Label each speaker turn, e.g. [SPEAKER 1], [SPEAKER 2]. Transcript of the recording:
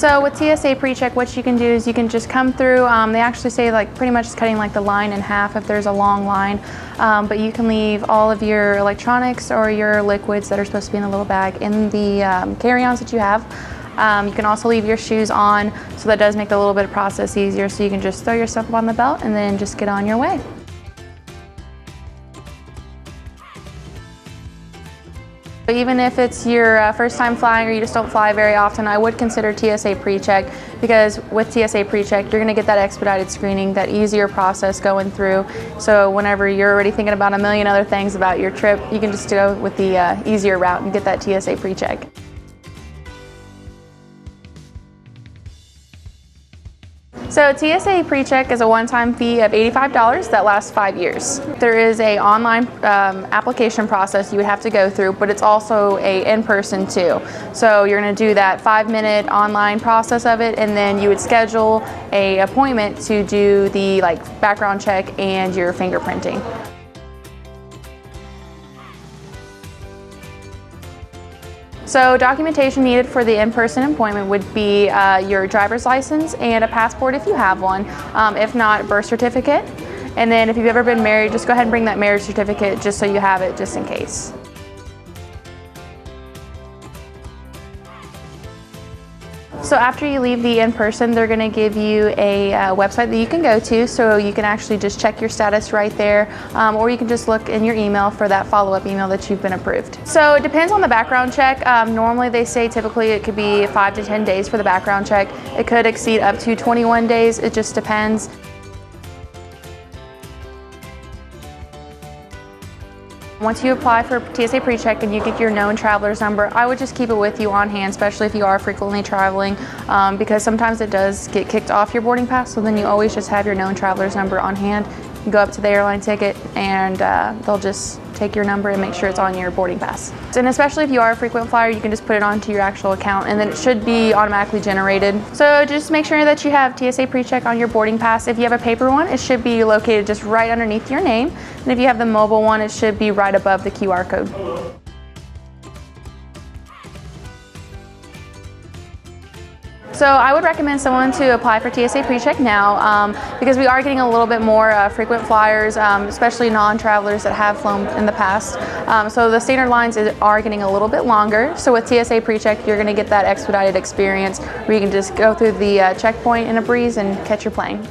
[SPEAKER 1] So with TSA PreCheck, what you can do is you can just come through. They actually say like pretty much cutting like the line in half if there's a long line. But you can leave all of your electronics or your liquids that are supposed to be in the little bag in the carry-ons that you have. You can also leave your shoes on, so that does make the little bit of process easier, so you can just throw your stuff up on the belt and then just get on your way. Even if it's your first time flying or you just don't fly very often, I would consider TSA PreCheck, because with TSA PreCheck, you're going to get that expedited screening, that easier process going through. So whenever you're already thinking about a million other things about your trip, you can just go with the easier route and get that TSA PreCheck. So TSA PreCheck is a one-time fee of $85 that lasts 5 years. There is an online application process you would have to go through, but it's also a in-person too. So you're going to do that 5-minute online process of it, and then you would schedule an appointment to do the background check and your fingerprinting. So documentation needed for the in-person appointment would be your driver's license and a passport if you have one. If not, birth certificate. And then if you've ever been married, just go ahead and bring that marriage certificate just so you have it just in case. So after you leave the in-person, they're going to give you a website that you can go to, so you can actually just check your status right there, or you can just look in your email for that follow-up email that you've been approved. So it depends on the background check. Normally they say typically it could be 5 to 10 days for the background check. It could exceed up to 21 days. It just depends. Once you apply for TSA PreCheck and you get your known traveler's number, I would just keep it with you on hand, especially if you are frequently traveling, because sometimes it does get kicked off your boarding pass, so then you always just have your known traveler's number on hand. You go up to the airline ticket and they'll just take your number and make sure it's on your boarding pass. And especially if you are a frequent flyer, you can just put it onto your actual account and then it should be automatically generated. So just make sure that you have TSA PreCheck on your boarding pass. If you have a paper one, it should be located just right underneath your name. And if you have the mobile one, it should be right above the QR code. So I would recommend someone to apply for TSA PreCheck now, because we are getting a little bit more frequent flyers, especially non-travelers that have flown in the past. So the standard lines are getting a little bit longer. So with TSA PreCheck, you're going to get that expedited experience where you can just go through the checkpoint in a breeze and catch your plane.